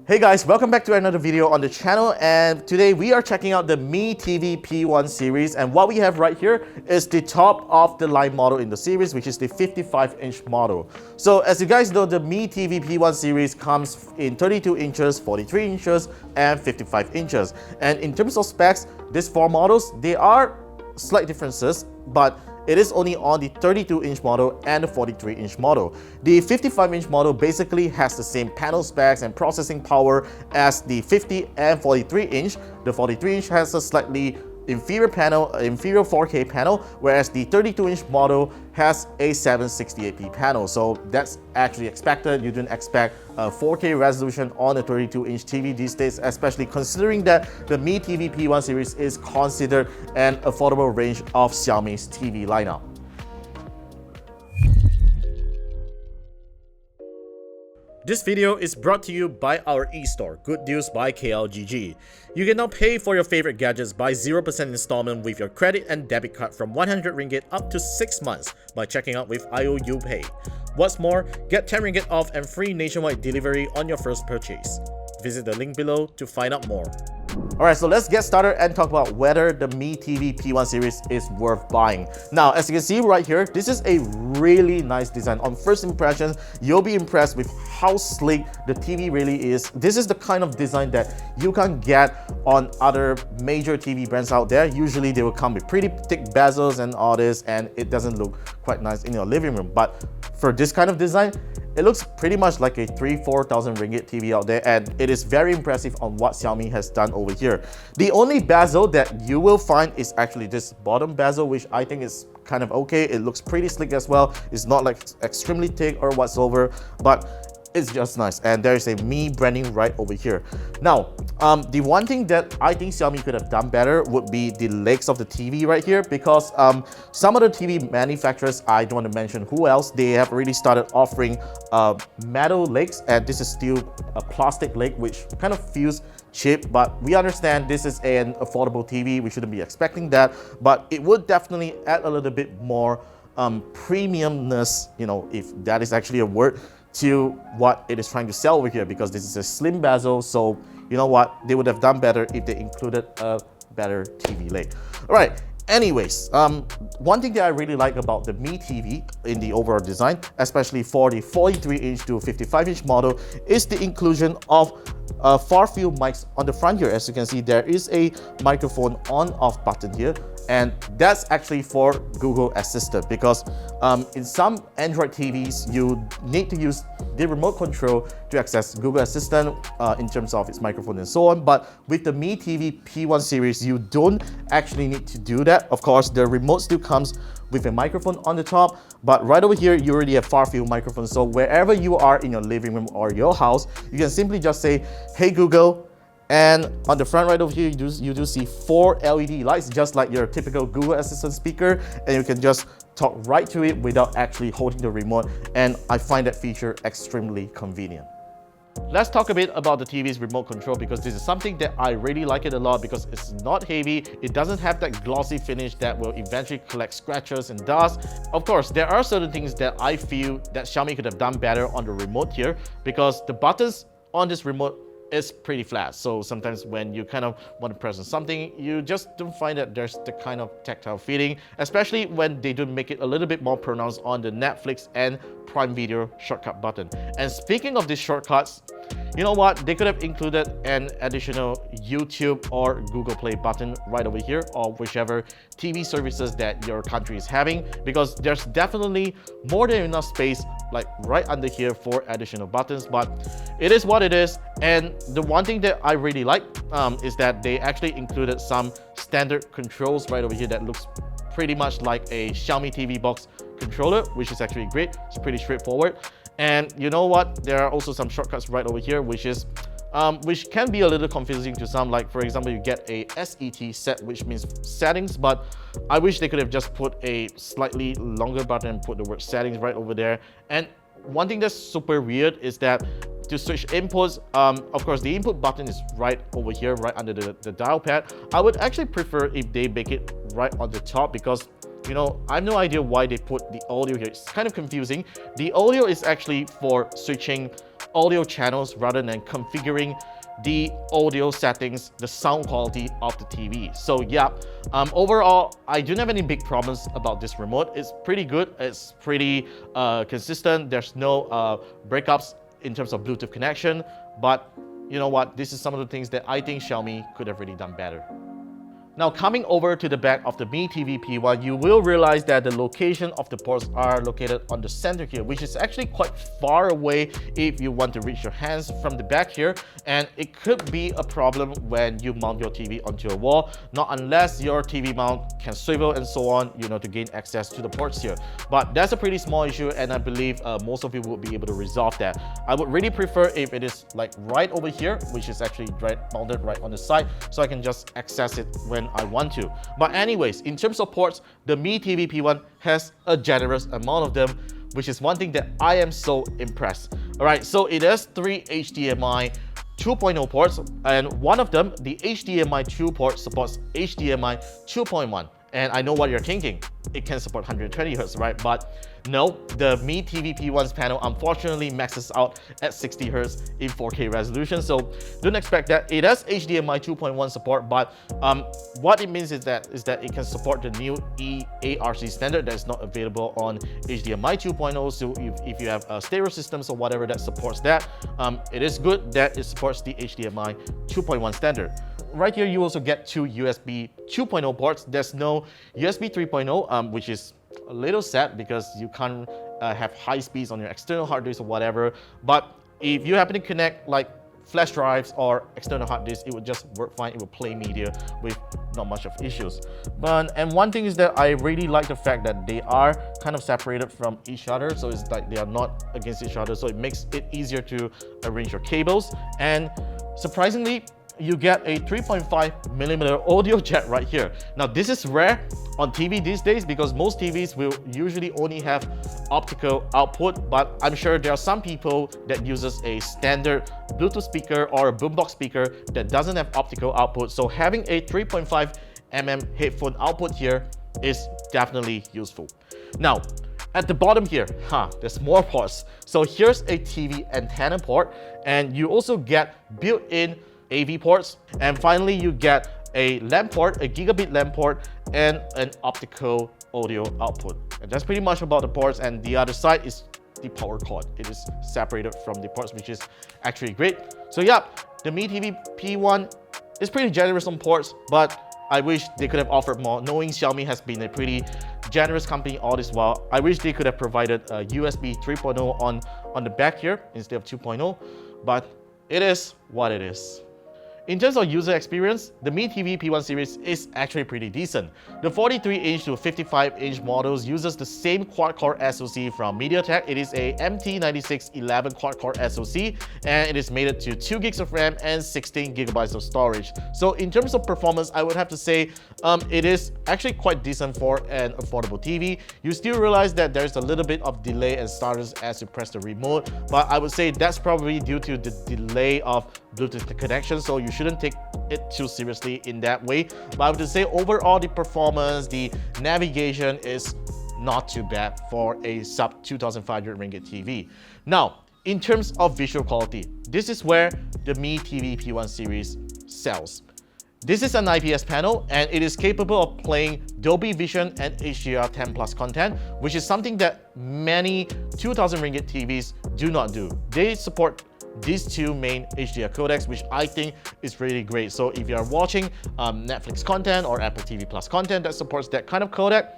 Hey guys, welcome back to another video on the channel, and today we are checking out the Mi TV P1 series, and what we have right here is the top of the line model in the series, which is the 55-inch model. So as you guys know, the Mi TV P1 series comes in 32 inches, 43 inches, and 55 inches. And in terms of specs, these four models, they are slight differences, but it is only on the 32-inch model and the 43-inch model. The 55-inch model basically has the same panel specs and processing power as the 50 and 43-inch. The 43-inch has a slightly inferior 4K panel, whereas the 32-inch model has a 768p panel. So that's actually expected. You didn't expect a 4K resolution on a 32-inch TV these days, especially considering that the Mi TV P1 series is considered an affordable range of Xiaomi's TV lineup. This video is brought to you by our e-store, Good Deals by KLGG. You can now pay for your favorite gadgets by 0% installment with your credit and debit card from 100 ringgit up to 6 months by checking out with IOU Pay. What's more, get 10 ringgit off and free nationwide delivery on your first purchase. Visit the link below to find out more. Alright, so let's get started and talk about whether the Mi TV P1 series is worth buying. Now, as you can see right here, this is a really nice design. On first impressions, you'll be impressed with how sleek the TV really is. This is the kind of design that you can get on other major TV brands out there. Usually they will come with pretty thick bezels and all this, and it doesn't look quite nice in your living room. But for this kind of design, it looks pretty much like a 3,000–4,000 ringgit TV out there, and it is very impressive on what Xiaomi has done over here. The only bezel that you will find is actually this bottom bezel, which I think is kind of okay. It looks pretty slick as well. It's not like extremely thick or whatsoever, but it's just nice. And there is a Mi branding right over here. Now, the one thing that I think Xiaomi could have done better would be the legs of the TV right here, because some other TV manufacturers, I don't want to mention who else, they have already started offering metal legs, and this is still a plastic leg, which kind of feels cheap, but we understand this is an affordable TV. We shouldn't be expecting that, but it would definitely add a little bit more premiumness, you know, if that is actually a word, to what it is trying to sell over here, because this is a slim bezel. So you know what, they would have done better if they included a better TV leg. All right, anyways, one thing that I really like about the Mi TV in the overall design, especially for the 43-inch to 55-inch model, is the inclusion of far-field mics on the front here. As you can see, there is a microphone on-off button here, and that's actually for Google Assistant, because in some Android TVs, you need to use the remote control to access Google Assistant in terms of its microphone and so on. But with the Mi TV P1 series, you don't actually need to do that. Of course, the remote still comes with a microphone on the top, but right over here, you already have far-field microphone. So wherever you are in your living room or your house, you can simply just say, "Hey Google," and on the front right over here, you do see 4 LED lights, just like your typical Google Assistant speaker, and you can just talk right to it without actually holding the remote, and I find that feature extremely convenient. Let's talk a bit about the TV's remote control, because this is something that I really like it a lot, because it's not heavy, it doesn't have that glossy finish that will eventually collect scratches and dust. Of course, there are certain things that I feel that Xiaomi could have done better on the remote here, because the buttons on this remote is pretty flat. So sometimes when you kind of want to press on something, you just don't find that there's the kind of tactile feeling, especially when they do make it a little bit more pronounced on the Netflix and Prime Video shortcut button. And speaking of these shortcuts, you know what? They could have included an additional YouTube or Google Play button right over here, or whichever TV services that your country is having, because there's definitely more than enough space like right under here for additional buttons. But it is what it is. And the one thing that I really like is that they actually included some standard controls right over here that looks pretty much like a Xiaomi TV box controller, which is actually great. It's pretty straightforward. And you know what? There are also some shortcuts right over here, which can be a little confusing to some. Like for example, you get a set, which means settings, but I wish they could have just put a slightly longer button and put the word settings right over there. And one thing that's super weird is that to switch inputs, of course, the input button is right over here, right under the dial pad. I would actually prefer if they make it right on the top, because you know, I have no idea why they put the audio here. It's kind of confusing. The audio is actually for switching audio channels rather than configuring the audio settings, the sound quality of the TV. So yeah, overall, I don't have any big problems about this remote. It's pretty good. It's pretty consistent. There's no breakups in terms of Bluetooth connection. But you know what? This is some of the things that I think Xiaomi could have really done better. Now coming over to the back of the Mi TV P1, you will realize that the location of the ports are located on the center here, which is actually quite far away if you want to reach your hands from the back here. And it could be a problem when you mount your TV onto a wall, not unless your TV mount can swivel and so on, you know, to gain access to the ports here. But that's a pretty small issue, and I believe most of you will be able to resolve that. I would really prefer if it is like right over here, which is actually mounted right on the side, so I can just access it when I want to. But anyways, in terms of ports, the Mi TV P1 has a generous amount of them, which is one thing that I am so impressed. Alright, so it has 3 HDMI 2.0 ports, and one of them, the HDMI 2 port, supports HDMI 2.1. And I know what you're thinking, it can support 120 Hz, right? But no, the Mi TV P1's panel unfortunately maxes out at 60 Hz in 4K resolution, so don't expect that. It has HDMI 2.1 support, but what it means is that it can support the new eARC standard that's not available on HDMI 2.0. So if you have stereo systems or whatever that supports that, it is good that it supports the HDMI 2.1 standard. Right here, you also get 2 USB 2.0 ports. There's no USB 3.0, which is a little sad because you can't have high speeds on your external hard disk or whatever. But if you happen to connect like flash drives or external hard disk, it would just work fine. It will play media with not much of issues. And one thing is that I really like the fact that they are kind of separated from each other, so it's like they are not against each other, so it makes it easier to arrange your cables. And surprisingly, you get a 3.5mm audio jack right here. Now this is rare on TV these days because most TVs will usually only have optical output, but I'm sure there are some people that uses a standard Bluetooth speaker or a boombox speaker that doesn't have optical output. So having a 3.5mm headphone output here is definitely useful. Now, at the bottom here, there's more ports. So here's a TV antenna port, and you also get built-in AV ports, and finally you get a LAN port, a gigabit LAN port, and an optical audio output. And that's pretty much about the ports, and the other side is the power cord. It is separated from the ports, which is actually great. So yeah, the Mi TV P1 is pretty generous on ports, but I wish they could have offered more. Knowing Xiaomi has been a pretty generous company all this while, I wish they could have provided a USB 3.0 on the back here instead of 2.0, but it is what it is. In terms of user experience, the Mi TV P1 series is actually pretty decent. The 43-inch to 55-inch models uses the same quad-core SoC from MediaTek. It is a MT9611 quad-core SoC, and it is mated to 2 gigs of RAM and 16 gigabytes of storage. So in terms of performance, I would have to say it is actually quite decent for an affordable TV. You still realize that there's a little bit of delay and stutters as you press the remote, but I would say that's probably due to the delay of Bluetooth connection, so you shouldn't take it too seriously in that way. But I would say overall the performance, the navigation is not too bad for a sub 2,500 ringgit TV. Now, in terms of visual quality, this is where the Mi TV P1 series sells. This is an IPS panel, and it is capable of playing Dolby Vision and HDR10 Plus content, which is something that many 2,000 ringgit TVs do not do. They support these two main HDR codecs, which I think is really great. So if you are watching Netflix content or Apple TV Plus content that supports that kind of codec,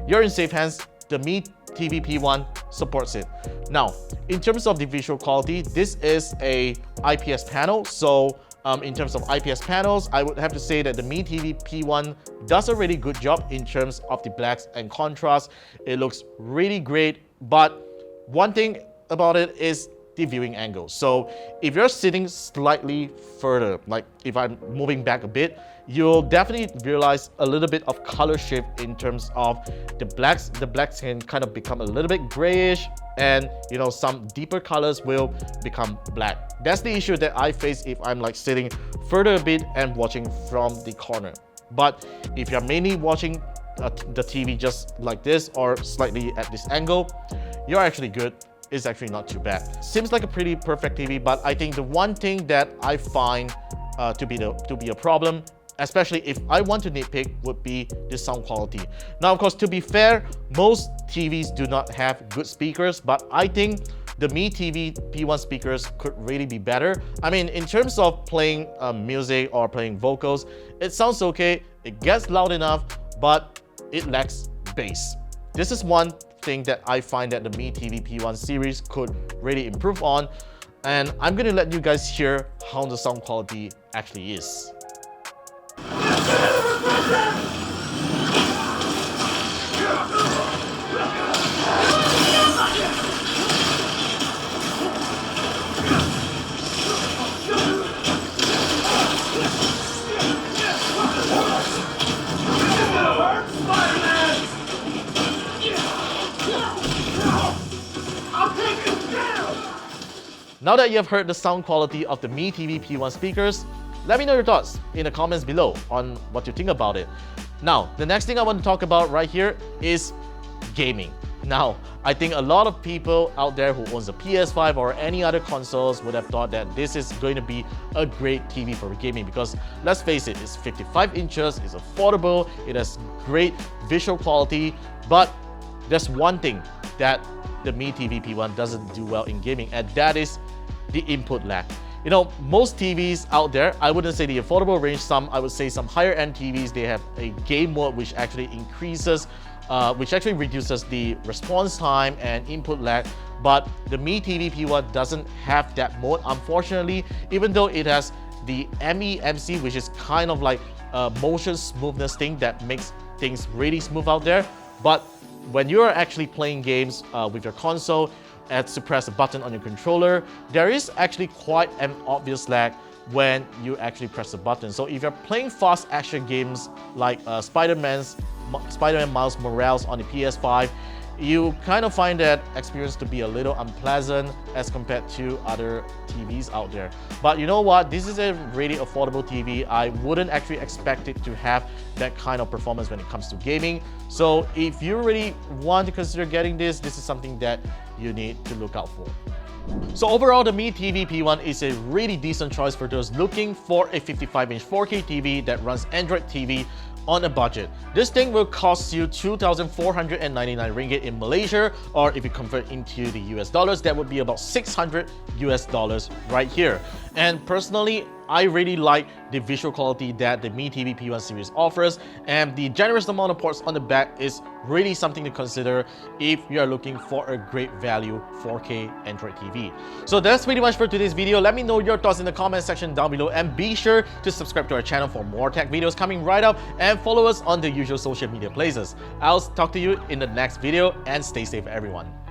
you're in safe hands. The Mi TV P1 supports it. Now, in terms of the visual quality, this is a IPS panel, so in terms of IPS panels, I would have to say that the Mi TV P1 does a really good job in terms of the blacks and contrast. It looks really great, but one thing about it is the viewing angle. So if you're sitting slightly further, like if I'm moving back a bit, you'll definitely realize a little bit of color shift in terms of the blacks. The blacks can kind of become a little bit grayish, and you know, some deeper colors will become black. That's the issue that I face if I'm like sitting further a bit and watching from the corner. But if you're mainly watching the TV just like this or slightly at this angle, you're actually good. is actually not too bad. Seems like a pretty perfect TV, but I think the one thing that I find to be a problem, especially if I want to nitpick, would be the sound quality. Now, of course, to be fair, most TVs do not have good speakers, but I think the Mi TV P1 speakers could really be better. I mean, in terms of playing music or playing vocals, it sounds okay, it gets loud enough, but it lacks bass. This is one thing that I find that the Mi TV P1 series could really improve on, and I'm gonna let you guys hear how the sound quality actually is. Now that you have heard the sound quality of the Mi TV P1 speakers, let me know your thoughts in the comments below on what you think about it. Now, the next thing I want to talk about right here is gaming. Now, I think a lot of people out there who owns a PS5 or any other consoles would have thought that this is going to be a great TV for gaming because, let's face it, it's 55 inches, it's affordable, it has great visual quality, but there's one thing that the Mi TV P1 doesn't do well in gaming, and that is the input lag. You know, most TVs out there, I wouldn't say the affordable range, I would say some higher end TVs, they have a game mode which actually reduces the response time and input lag, but the Mi TV P1 doesn't have that mode, unfortunately, even though it has the MEMC, which is kind of like a motion smoothness thing that makes things really smooth out there. But when you're actually playing games with your console, to press a button on your controller, there is actually quite an obvious lag when you actually press the button. So if you're playing fast action games like Spider-Man Miles Morales on the PS5, you kind of find that experience to be a little unpleasant as compared to other TVs out there. But you know what? This is a really affordable TV. I wouldn't actually expect it to have that kind of performance when it comes to gaming. So if you really want to consider getting this is something that you need to look out for. So overall, the Mi TV P1 is a really decent choice for those looking for a 55-inch 4K TV that runs Android TV on a budget. This thing will cost you 2,499 ringgit in Malaysia, or if you convert into the US dollars, that would be about 600 US dollars right here. And personally, I really like the visual quality that the Mi TV P1 series offers, and the generous amount of ports on the back is really something to consider if you are looking for a great value 4K Android TV. So that's pretty much for today's video. Let me know your thoughts in the comment section down below, and be sure to subscribe to our channel for more tech videos coming right up, and follow us on the usual social media places. I'll talk to you in the next video, and stay safe everyone.